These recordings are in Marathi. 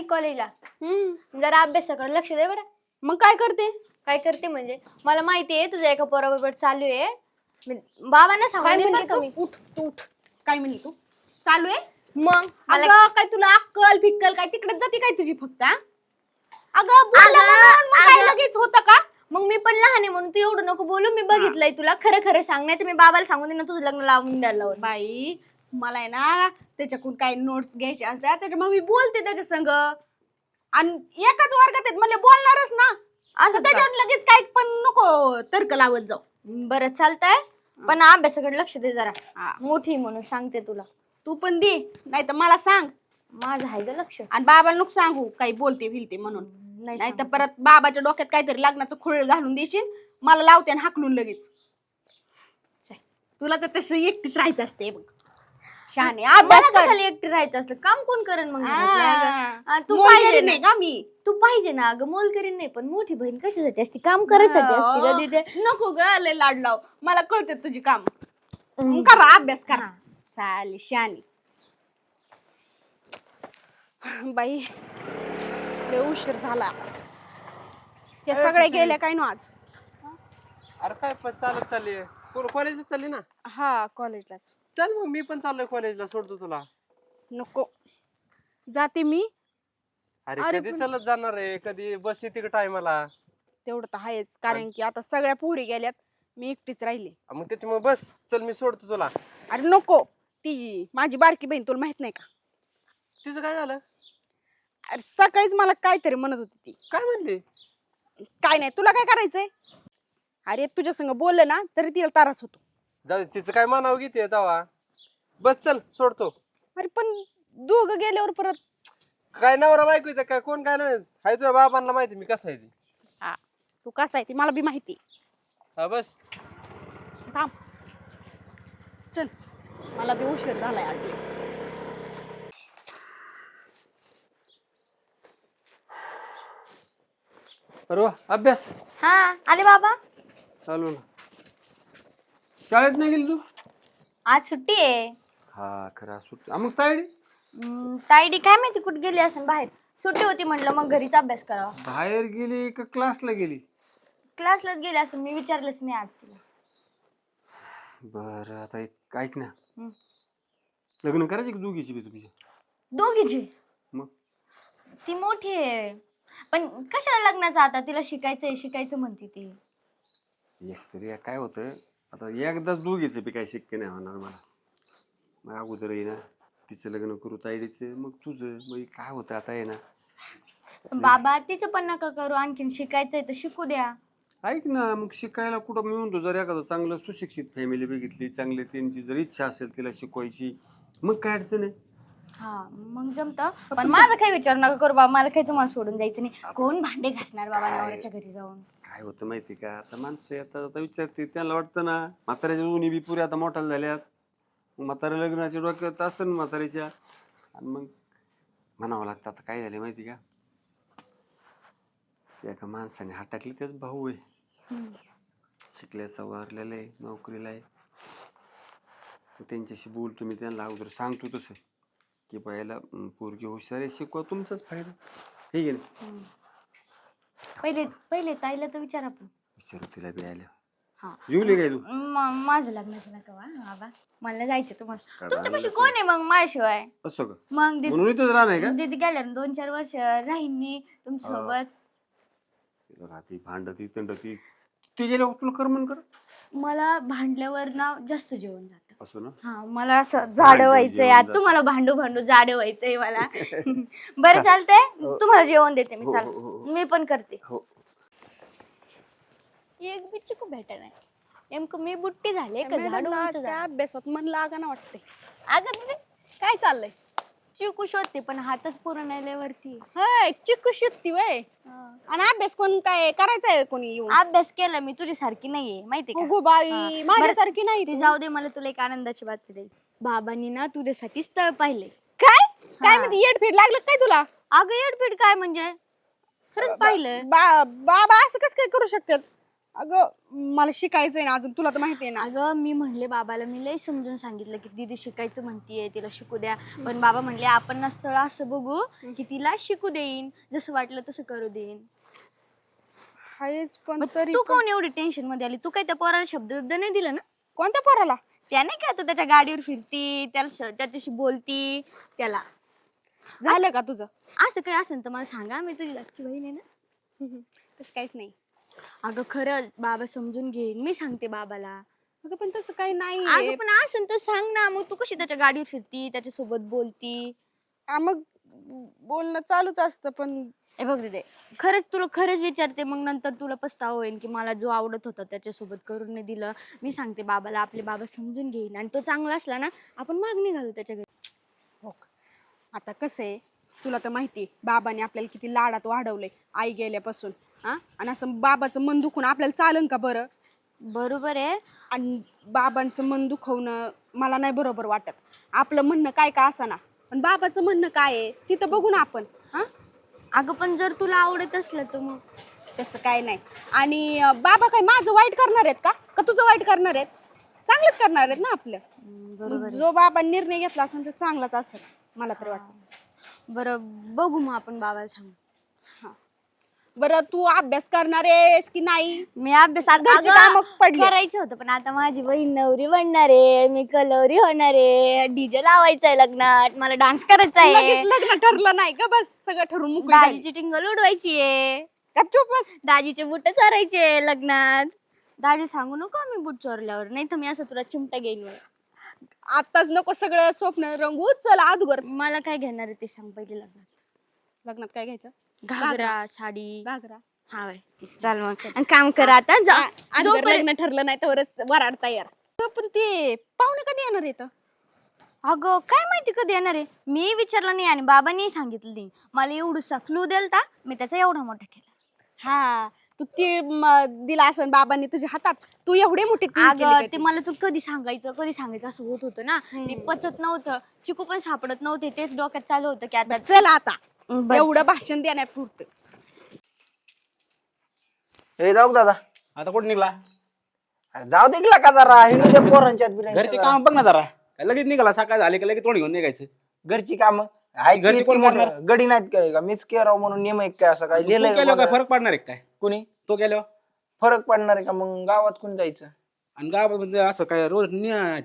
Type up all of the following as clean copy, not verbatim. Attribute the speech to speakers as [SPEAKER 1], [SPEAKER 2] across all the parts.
[SPEAKER 1] कॉलेजला. जरा अभ्यासाकडे लक्ष दे बरं.
[SPEAKER 2] मग काय करते?
[SPEAKER 1] काय करते म्हणजे मला माहिती आहे तुझ्या एका पोराबरोबर चालू आहे. बाबांना
[SPEAKER 2] काय
[SPEAKER 1] सांगून
[SPEAKER 2] म्हणते
[SPEAKER 1] कमी.
[SPEAKER 2] तू? उठ तू उठ. काय म्हणली तू? चालू आहे?
[SPEAKER 1] मग
[SPEAKER 2] अगं काय तुला अक्कल फिक्कल काय तिकडे जाते काय तुझी फक्त? अगं बोललं म्हणून मग काय लगेच होतं का?
[SPEAKER 1] मग मी पण लहान आहे म्हणून तू एवढं नको बोलू. मी बघितलंय तुला. खरं खरं सांग, नाही तर मी बाबाला सांगून देणार तुझं लग्न लावून द्यायला.
[SPEAKER 2] बाई मला आहे ना त्याच्याकडून काही नोट्स घ्यायचे असतात त्याच्यामुळे मी बोलते त्याच्या संग. आणि एकाच वर्गात आहेत म्हणजे बोलणारच ना. असं त्याच्यावर लगेच काय पण नको तर्क लावत जाऊ.
[SPEAKER 1] बरं चालतंय, पण अभ्यासाकडे लक्ष दे जरा. मोठी म्हणून सांगते तुला.
[SPEAKER 2] तू पण दे, नाही तर मला सांग.
[SPEAKER 1] माझं आहे ग लक्ष.
[SPEAKER 2] आणि बाबाला नको सांगू काही बोलते फिरते म्हणून. नाही तर परत बाबाच्या डोक्यात काहीतरी लग्नाचं खुळ घालून देशील. मला लावते आणि हाकलून लगेच. तुला तर तसं एकटीच राहायचं असते बघ. शहाणे अभ्यास कर.
[SPEAKER 1] एकटी राहायचं असलं काम कोण करेन मग? तू
[SPEAKER 2] मोल
[SPEAKER 1] पाहिजे
[SPEAKER 2] करीन
[SPEAKER 1] ना
[SPEAKER 2] नाही का मी?
[SPEAKER 1] तू पाहिजे ना अगं. मोल करीन नाही, पण मोठी बहीण कशासाठी असते? काम करायसाठी असते का तिथे?
[SPEAKER 2] नको ग लय लाड लाव. मला कळते तुझी काम. करा अभ्यास करा. चालेल शहाणी. बाई लय उशीर झाला. हे सगळे गेले काय ना आज?
[SPEAKER 3] अरे काय चालत चालली? कॉलेजला चालली ना?
[SPEAKER 2] हा कॉलेजलाच.
[SPEAKER 3] चल मग मी पण चाललोय कॉलेजला. सोडतो तुला.
[SPEAKER 2] नको जाते मी.
[SPEAKER 3] अरे कधी चालत जाणार आहे? कधी बस येते का टायमाला?
[SPEAKER 2] तेवढं तर आहेच, कारण की आता सगळ्या पोरी गेल्यात, मी एकटीच राहिली.
[SPEAKER 3] मग त्याच्यामुळे बस चल मी सोडतो तुला.
[SPEAKER 2] अरे नको. ती माझी बारकी बहीण तुला माहित नाही का?
[SPEAKER 3] तिचं काय झालं?
[SPEAKER 2] अरे सकाळीच मला काहीतरी म्हणत होती ती.
[SPEAKER 3] काय म्हणली?
[SPEAKER 2] काय नाही, तुला काय करायचंय? अरे तुझ्या संग बोललं ना तरी तिला त्रास होतो.
[SPEAKER 3] जाऊ दे, तिचं काय म्हणावं घेते तवा. बस चल सोडतो.
[SPEAKER 2] अरे पण दोघं गेल्यावर परत
[SPEAKER 3] काय नवरा बायको इथं काय कोण काय नाही हाय? तुझ्या बाबांना माहिती मी कसं आहे ती.
[SPEAKER 2] हा तू कसा आहे ती मला बी माहिती.
[SPEAKER 3] हा बस.
[SPEAKER 2] थांब चल, मला बी उशीर झालाय आज लय.
[SPEAKER 4] अरे वा, अभ्यास
[SPEAKER 1] हा आले बाबा.
[SPEAKER 4] चालू ना. शाळेत नाही गेली तू?
[SPEAKER 1] आज सुट्टी आहे.
[SPEAKER 4] हा खरं सुट्टी. मग तायडी
[SPEAKER 1] ताईडी काय माहिती कुठे गेली असेल बाहेर. सुट्टी होती म्हटलं मग घरीच अभ्यास करावा.
[SPEAKER 4] बाहेर गेली का क्लासला गेली?
[SPEAKER 1] क्लासलाच गेली असेल, मी विचारलंच नाही आज तिला.
[SPEAKER 4] बर आता एक ऐक ना, लग्न करायचे का दोघीची बी तुझी?
[SPEAKER 1] दोघीची?
[SPEAKER 4] मग
[SPEAKER 1] ती मोठी आहे, पण कशाला लग्नाचं आता? तिला शिकायचं म्हणते ती.
[SPEAKER 4] एकतरी काय होतं आता, एकदाच दोघीचं बी काही शक्य नाही होणार मला. मग अगोदर आहे ना तिचं लग्न करू तायडीचं, मग तुझं. मग काय होतं आता आहे ना.
[SPEAKER 1] बाबा तिचं पण नका करू, आणखीन शिकायचंय तर शिकू द्या.
[SPEAKER 4] ऐक ना, मग शिकायला कुठं मी म्हणतो, जर एखादं चांगलं सुशिक्षित फॅमिली बघितली, चांगली त्यांची जर इच्छा असेल तिला शिकवायची, मग काय अडचण आहे?
[SPEAKER 1] हा मग जमत. पण माझं काही विचार नका करू बाबा. मला काही तुम्हाला सोडून जायचं नाही. कोण भांडे घासणार बाबा नवऱ्याच्या घरी जाऊन?
[SPEAKER 4] काय होतं माहिती का, आता माणसं आता विचारते, त्यांना वाटतं ना म्हाताऱ्याच्या दोन्ही बी पुऱ्या आता मोठ्याला झाल्यात. मग म्हाताऱ्या लग्नाच्या डोक्यात असन म्हाताऱ्याच्या, आणि मग म्हणावं लागतं. आता काय झाले माहिती का, एका माणसाने हात टाकली, त्याच भाऊ आहे, शिकल्याचा वारलेला आहे, नोकरीला आहे. त्यांच्याशी बोलतो मी, त्यांना अगोदर सांगतो तसं की बायला पोरगी हुशार आहे, शिकवा, तुमचाच फायदा. ठीक आहे ना?
[SPEAKER 1] पहिले ताईला तर विचार आपण.
[SPEAKER 4] विचारू तिला बी आल्या.
[SPEAKER 1] हा
[SPEAKER 4] जेवली काय तू?
[SPEAKER 1] माझं लग्नाचं नका बाबा, मला जायचं तुम्हाला. तुमच्यापाशी कोण आहे मग माझ्याशिवाय?
[SPEAKER 4] असं का?
[SPEAKER 1] मग
[SPEAKER 4] म्हणून इथंच राहणार का?
[SPEAKER 1] दीदी गेल्या 2-4 वर्ष राहीन मी तुमच्यासोबत.
[SPEAKER 4] राहती भांडती तंडती, ती गेल्यावर तुला करमन कर.
[SPEAKER 1] मला भांडल्यावर ना जास्त जेवण जातं.
[SPEAKER 4] असं ना?
[SPEAKER 1] हा मला असं जाड व्हायचंय. आता तुम्हाला भांडू भांडू जाड व्हायचंय मला. बरं चालतंय, तुम्हाला जेवण देते मी. चाल मी पण करते. एक बी चिकू भेटा नाही. नेमकं मी बुट्टी झाले का झाडू?
[SPEAKER 2] अभ्यासात मन लागा ना वाटते.
[SPEAKER 1] अगं दीदी काय चाललंय? चिकू शोधते पण हातच पुरं नाही वरती.
[SPEAKER 2] होय चिक्कू शिकती वय. आणि अभ्यास कोण काय करायचा आहे कोणी येऊन?
[SPEAKER 1] अभ्यास केला मी, तुझी सारखी नाहीये माहिती का?
[SPEAKER 2] हो बाई माझ्यासारखी नाही
[SPEAKER 1] ती. जाऊ दे, मला तुला एक आनंदाची बातमी देईल. बाबांनी ना तुझ्यासाठी स्थळ पाहिले.
[SPEAKER 2] काय काय म्हणजे येडफेड लागलं काय तुला?
[SPEAKER 1] अगं येडफेड काय म्हणजे? खरंच पाहिलं.
[SPEAKER 2] बाबा असं कसं काय करू शकतात? अगं मला शिकायचंय ना अजून, तुला तर माहिती आहे ना.
[SPEAKER 1] अगं मी म्हणले बाबाला, मी लई समजून सांगितलं की दीदी शिकायचं म्हणतीये, तिला शिकू द्या. पण बाबा म्हणले आपण ना स्थळ असं बघू की तिला शिकू देईन, जसं वाटलं तसं करू देईन.
[SPEAKER 2] हायच पण
[SPEAKER 1] मग
[SPEAKER 2] तरी
[SPEAKER 1] तू
[SPEAKER 2] पण-
[SPEAKER 1] कोण एवढी टेन्शन मध्ये आली? तू काय त्या पोराला शब्द बिब्द नाही दिला ना?
[SPEAKER 2] कोणत्या पोराला?
[SPEAKER 1] त्या नाही का, तू त्याच्या गाडीवर फिरती, त्याच्याशी बोलती, त्याला
[SPEAKER 2] झालं का तुझं?
[SPEAKER 1] असं काही असेल तर मला सांगा, मी तुझी लाटकी बहीण आहे ना.
[SPEAKER 2] तसं काहीच नाही.
[SPEAKER 1] अगं खरं बाबा समजून घेईन, मी सांगते बाबाला.
[SPEAKER 2] अगं पण तसं काही नाही.
[SPEAKER 1] अगं पण असेल तर सांग ना. मग तू कशी त्याच्या गाडीवर फिरती, त्याच्यासोबत बोलती?
[SPEAKER 2] मग बोलणं चालूच असतं पण
[SPEAKER 1] ए बघ दे, खरंच तुला खरंच विचारते, मग नंतर तुला पस्तावा होईल की मला जो आवडत होता त्याच्यासोबत करून नाही दिलं. मी सांगते बाबाला, आपले बाबा समजून घेईन, आणि तो चांगला असला ना आपण मागणी घालू त्याच्या घरी.
[SPEAKER 2] हो का? आता कसं आहे, तुला तर माहिती आहे, बाबाने आपल्याला किती लाडात वाढवलंय आई गेल्यापासून. आणि असं बाबाचं मन दुखून आपल्याला चालन का बरं?
[SPEAKER 1] बरोबर आहे.
[SPEAKER 2] आणि बाबांचं मन दुखवणं मला नाही बरोबर वाटत. आपलं म्हणणं काय का असाना, पण बाबाचं म्हणणं काय आहे तिथं बघू ना आपण.
[SPEAKER 1] अगं पण जर तुला आवडत असलं तर मग
[SPEAKER 2] तसं काय नाही. आणि बाबा काय माझं वाईट करणार आहेत का तुझं वाईट करणार आहेत? चांगलंच करणार आहेत ना आपलं.
[SPEAKER 1] बरोबर आहे.
[SPEAKER 2] जो बाबा निर्णय घेतला असेल तर चांगलाच असेल मला तर वाटतं.
[SPEAKER 1] बरं बघू मग आपण बाबाला सांगू.
[SPEAKER 2] बरं तू अभ्यास करणार आहेस की नाही?
[SPEAKER 1] मी अभ्यासात
[SPEAKER 2] घरची कामं पडली.
[SPEAKER 1] करायचं होतं, पण आता माझी बहीण नवरी बनणार आहे, मी कलवरी होणार आहे, डीजे लावायचंय लग्नात, मला डान्स करायचा आहे,
[SPEAKER 2] लगेच लग्न ठरलं नाही का? बस सगळं ठरून मोकळी झाली.
[SPEAKER 1] दाजीची टिंगल उडवायची आहे,
[SPEAKER 2] गपचूप बस.
[SPEAKER 1] दाजीचे बुट चोरायचे लग्नात. दाजी सांगू नको मी बुट चोरल्यावर, नाही तर मी असं तुला चिमटा घेईन.
[SPEAKER 2] आताच नको सगळं स्वप्न रंगू. चल अगोदर
[SPEAKER 1] मला काय घेणार आहे ते सांग पहिले.
[SPEAKER 2] लग्नात काय घ्यायचं?
[SPEAKER 1] घागरा, साडी.
[SPEAKER 2] घागरा.
[SPEAKER 1] हा बाई, चाल मग आणि काम करा आता.
[SPEAKER 2] अगोदर लग्न ठरलं नाही तर वराड तयार. पण ते पाहुणे कधी येणार आहेत?
[SPEAKER 1] अगं काय माहिती कधी येणार आहे, मी विचारलं नाही आणि बाबांनी सांगितलं नाही. मला एवढं क्लू दिलता, मी त्याचा एवढा मोठा केला.
[SPEAKER 2] हा तू ती दिला असेल बाबांनी तुझ्या हातात, तू एवढी मोठी तीळ केली
[SPEAKER 1] अगं
[SPEAKER 2] त्याची.
[SPEAKER 1] ते मला तू कधी सांगायचं असं होत होतं ना. ते पचत नव्हतं, चिकू पण सापडत नव्हते, तेच डोक्यात चालू होतं की आता
[SPEAKER 2] चल आता
[SPEAKER 1] बस.
[SPEAKER 2] एवढं भाषण देण्यापुरतं.
[SPEAKER 5] हे जाऊ दादा,
[SPEAKER 6] आता कुठे निघला?
[SPEAKER 5] अरे जाऊ दे का जरा हिंडू दे पोरांच्यात
[SPEAKER 6] घरचे काम बघ ना जरा. काय लगेच निघाला, सकाळ झाली का लगेच तोंड घेऊन निघायचं.
[SPEAKER 5] घरची काम आहे
[SPEAKER 6] घरची कोण करणार?
[SPEAKER 5] गडी नाहीत काय का मीच केराव म्हणून नियम आहे काय असं काय
[SPEAKER 6] तू गेल्यावर काय
[SPEAKER 5] लिहिलंय
[SPEAKER 6] फरक पडणार आहे काय?
[SPEAKER 5] कुणी
[SPEAKER 6] तो गेल्यावर
[SPEAKER 5] फरक पडणार आहे का मग गावात कोण जायचं?
[SPEAKER 6] आणि गावात म्हणजे असं काय रोज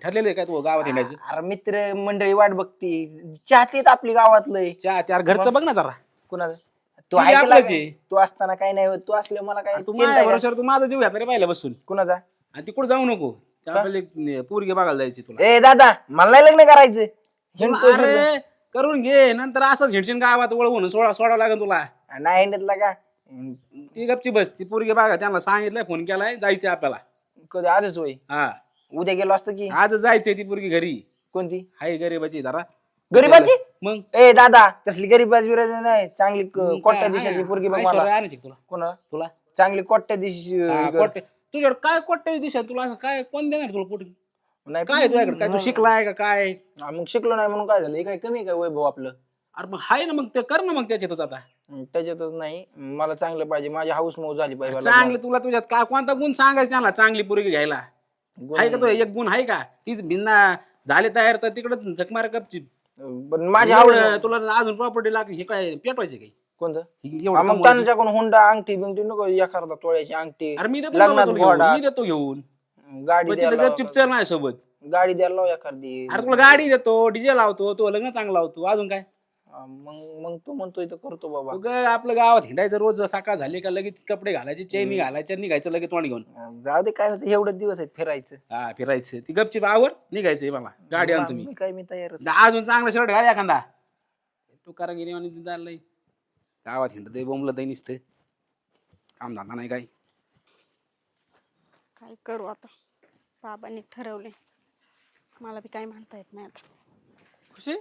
[SPEAKER 6] ठरलेलं आहे काय तू गावात हिंडायचं?
[SPEAKER 5] अरे मित्र मंडळी वाट बघती, चाहतीत आपली गावातलंय.
[SPEAKER 6] चहा त्यार घरचं बघ ना जरा.
[SPEAKER 5] कुणाचं तू
[SPEAKER 6] तुझी
[SPEAKER 5] ऐकला
[SPEAKER 6] आपलंच
[SPEAKER 5] काय?
[SPEAKER 6] आहे.
[SPEAKER 5] तू असताना काय नाही होत, तू असले मला काय
[SPEAKER 6] तू
[SPEAKER 5] चिंता
[SPEAKER 6] माझ्या
[SPEAKER 5] आहे का?
[SPEAKER 6] भरोश्यावर तू माझा जीव घातला पाहिलं बसून.
[SPEAKER 5] कुणाचा?
[SPEAKER 6] आणि तिकडे जाऊ नको. आपल्याला पोरगी बघायला जायची तुला.
[SPEAKER 5] ए दादा, मला नाही लग्न करायचं. हिंडतोय फिरतोय.
[SPEAKER 6] अरे करून घे, नंतर असंच हिडशीन गावात वळवून सोडावं लागेल तुला.
[SPEAKER 5] नाही हिंडतला का?
[SPEAKER 6] ती गपची बस, ती पोरगी बघा, त्यांना सांगितलंय, फोन केलाय, जायचंय आपल्याला.
[SPEAKER 5] कधी आजच होय?
[SPEAKER 6] हा
[SPEAKER 5] उद्या गेलो असतो की.
[SPEAKER 6] आज जायचंय ती पोरगी घरी.
[SPEAKER 5] कोणती?
[SPEAKER 6] हाय गरीबाची जरा.
[SPEAKER 5] गरीबाची?
[SPEAKER 6] मग
[SPEAKER 5] ए दादा, तसली गरीबाची बिराजी नाही, चांगली
[SPEAKER 6] मग
[SPEAKER 5] कोट्या
[SPEAKER 6] काय,
[SPEAKER 5] दिशाची
[SPEAKER 6] आहे,
[SPEAKER 5] पोरगी बघ
[SPEAKER 6] ऐश्वर्या
[SPEAKER 5] मला.
[SPEAKER 6] आणायची का तुला?
[SPEAKER 5] कोणा?
[SPEAKER 6] तुला
[SPEAKER 5] चांगली कोट्या दिशी
[SPEAKER 6] तुझ्याकडे काय कोट्याची दिशा? तुला असं काय कोण देणार तुला पोटी?
[SPEAKER 5] नाही
[SPEAKER 6] काय तुझ्याकडे काय? तू शिकलाय का काय?
[SPEAKER 5] मग शिकलो नाही म्हणून काय झालं? हे काय कमी आहे काय वैभव आपलं?
[SPEAKER 6] अरे मग हाय ना, मग ते कर ना मग त्याच्यातच आता.
[SPEAKER 5] त्याच्यातच नाही, मला चांगलं पाहिजे, माझी हाऊस मौज झाली पाहिजे मला.
[SPEAKER 6] चांगली तुला तुझ्यात काय कोणता गुण सांगायचा त्यांना चांगली पोरगी घ्यायला? हाय का तो एक गुण आहे का? तीच भिन्ना झाले तयार तर तिकडं झकमार कपची.
[SPEAKER 5] पण माझी हाऊस.
[SPEAKER 6] तुला अजून प्रॉपर्टी लागते, हे काय पेटवायचे काही?
[SPEAKER 5] कोणतं?
[SPEAKER 6] हे
[SPEAKER 5] हा,
[SPEAKER 6] एवढं
[SPEAKER 5] मग
[SPEAKER 6] कमवायचं.
[SPEAKER 5] त्यांच्याकडून हुंडा अंगठी बिंगठी नको, एखादा तोळ्याची अंगठी,
[SPEAKER 6] अरे मी देतो
[SPEAKER 5] लग्नात
[SPEAKER 6] बाबा तुला
[SPEAKER 5] घोडा,
[SPEAKER 6] घेऊन. मी देतो घेऊन.
[SPEAKER 5] गाडी
[SPEAKER 6] पण
[SPEAKER 5] द्यायला
[SPEAKER 6] तिथं
[SPEAKER 5] लावा.
[SPEAKER 6] गपचूप चल माझ्या सोबत.
[SPEAKER 5] गाडी द्यायला लाव एखादी.
[SPEAKER 6] अरे तुला गाडी देतो, डीजे लावतो, तो लग्न चांगला लावतो, अजून काय?
[SPEAKER 5] मग मग तू म्हणतोय तर करतो बाबा.
[SPEAKER 6] उगा आपलं गावात हिंडायचं रोज, सकाळ झाली का लगेच कपडे घालायचे, चेनी घालायचे, निघायचं लगेच तोंड घेऊन.
[SPEAKER 5] जाऊ दे, काय होतं, एवढे दिवस आहेत फिरायचं.
[SPEAKER 6] हा फिरायचं, ती गपचीप आवर निघायचंय मला. गाडी आण तुम्ही.
[SPEAKER 5] मी तयारच.
[SPEAKER 6] अजून चांगला शर्ट घाल एखादा. तू करा गेली आणि चाललंय गावात हिंडतोय, बोंबलं दै निसतंय, काम धंदा नाही काय.
[SPEAKER 2] काय करू आता, बाबांनी ठरवले, मला बी काय म्हणता येत नाही आता.
[SPEAKER 3] खुशी,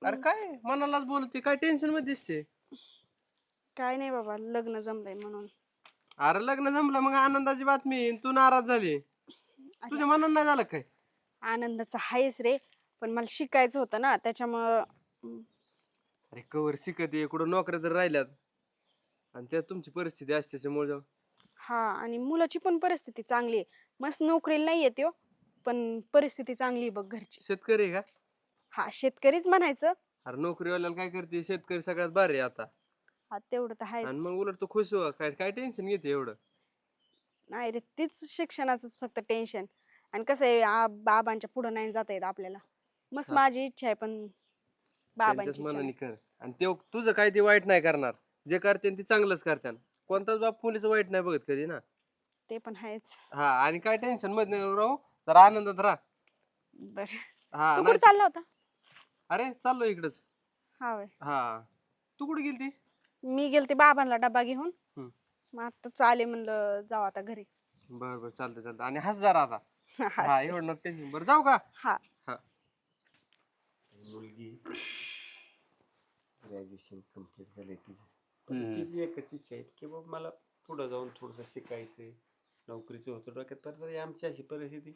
[SPEAKER 3] अरे काय मनालाच बोलते, काय टेन्शन मध्ये दिसते?
[SPEAKER 2] काय नाही बाबा, लग्न जमलंय म्हणून.
[SPEAKER 3] अरे लग्न जमलं मग आनंदाची बातमी, तू नाराज झाली. तुझ्या मनात नाही झालं काय?
[SPEAKER 2] आनंदाचं आहेच रे, पण मला शिकायचं होतं ना, त्याच्यामुळं.
[SPEAKER 3] अरे कवर शिकत आहे, कुठं नोकऱ्या तर राहिल्यात आणि त्यात तुमची परिस्थिती असते त्याच्यामुळे जाऊ.
[SPEAKER 2] हा, आणि मुलाची पण परिस्थिती चांगली आहे. मस्त नोकरीला नाही येते हो, पण परिस्थिती चांगली आहे बघ घरची.
[SPEAKER 3] शेतकरी आहे का?
[SPEAKER 2] हा, शेतकरीच म्हणायचं.
[SPEAKER 3] अरे नोकरीवाल्याला काय करते, शेतकरी सगळ्यात भारी आहे आता.
[SPEAKER 2] हा, तेवढं तर
[SPEAKER 3] आणि
[SPEAKER 2] आहेच.
[SPEAKER 3] मग उलट तो खुश हो, काय काय टेन्शन घेते एवढं.
[SPEAKER 2] नाही रे, तीच शिक्षणाचंच फक्त टेन्शन. आणि कसं आहे, बाबांच्या पुढं नाही जाता येत आपल्याला. मस्त
[SPEAKER 3] हा.
[SPEAKER 2] माझी इच्छा आहे, पण बाबांची
[SPEAKER 3] त्यांच्याच
[SPEAKER 2] इच्छा
[SPEAKER 3] मनाने
[SPEAKER 2] नाही.
[SPEAKER 3] कर. आणि ते तुझं काय ते वाईट नाही करणार. जे करते ते चांगलंच करते. कोणताच बाप मुलीचं वाईट नाही बघत कधी ना.
[SPEAKER 2] ते पण आहेच.
[SPEAKER 3] हा, आणि काय टेन्शन मध्ये राहू, जरा आनंदात राहा.
[SPEAKER 2] बर,
[SPEAKER 3] हा
[SPEAKER 2] तू
[SPEAKER 3] नाही
[SPEAKER 2] कुठे चालला होता?
[SPEAKER 3] अरे चाललो इकडच.
[SPEAKER 2] हा होय.
[SPEAKER 3] हा, तू कुठे गेलती?
[SPEAKER 2] मी गेलते बाबांना डबा घेऊन.
[SPEAKER 3] हम्म.
[SPEAKER 2] मग आता चाले म्हणलं जाऊ आता घरी.
[SPEAKER 3] बर बर, चालतंय चालतंय. आणि हस जरा आता. हा,
[SPEAKER 2] हा.
[SPEAKER 3] एवढं नको टेन्शन. बरं जाऊ का?
[SPEAKER 2] हा.
[SPEAKER 4] मुलगी ग्रॅज्युएशन कम्प्लीट झाले तिचं.
[SPEAKER 6] हम्म.
[SPEAKER 4] तिची एकच इच्छा आहे की बाबा मला पुढं जाऊन थोडंसं शिकायचंय, नोकरीचं होतं डोक्यात. तर आमची अशी परिस्थिती,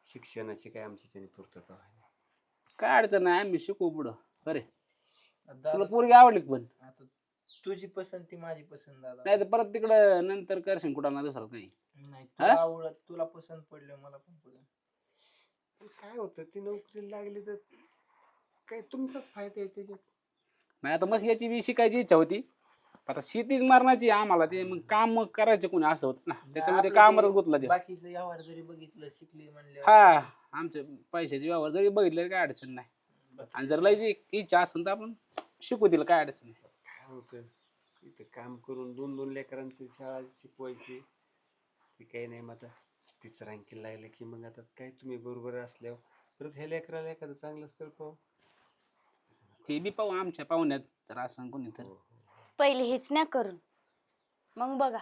[SPEAKER 4] शिक्षणाची काय आमच्याच्याने पूर्तता व्हायला.
[SPEAKER 6] काय अडचण नाही, आम्ही शिकू पुढं. अरे
[SPEAKER 5] दादा,
[SPEAKER 6] तुला पोरगी आवडली का पण?
[SPEAKER 5] आता तुझी पसंती माझी पसंत दादा.
[SPEAKER 6] नाही तर परत तिकडं नंतर करशील कुठं ना दुसरं काही.
[SPEAKER 5] नाही,
[SPEAKER 6] हा?
[SPEAKER 5] तुला आवडत, तुला पसंत पडलं मला पण पडलं.
[SPEAKER 4] काय होतं, ती नोकरीला लागली तर काय तुमचाच फायदा आहे त्याच्यात.
[SPEAKER 6] नाही आता मस्त याची बी शिकायची इच्छा होती. आता शेतीच मारण्याची आम्हाला, ते मग काम करायचे कोणी असं होत ना, त्याच्यामध्ये कामात गुतला ते.
[SPEAKER 5] बाकीचं व्यवहार जरी बघितलं, शिकली म्हणले.
[SPEAKER 6] हा, आमच्या पैशाचे व्यवहार जरी बघितले तरी काय अडचण नाही. आणि जर लयची इच्छा असेल तर आपण शिकू दिलं, काय अडचण नाही.
[SPEAKER 4] काय होतं, इथं काम करून 2-2 लेकरांची शाळा शिकवायची, ते काही नाही. मग आता तिचं रँकिंग लागलं की मग आता काय तुम्ही बरोबर असल्यावर परत हे लेकराला एखादं चांगलं स्थळ पाहू.
[SPEAKER 6] ते बी पाहू आमच्या पाहुण्यात तर असं कोणी तर.
[SPEAKER 1] पहिले हेच नाही करून मग बघा.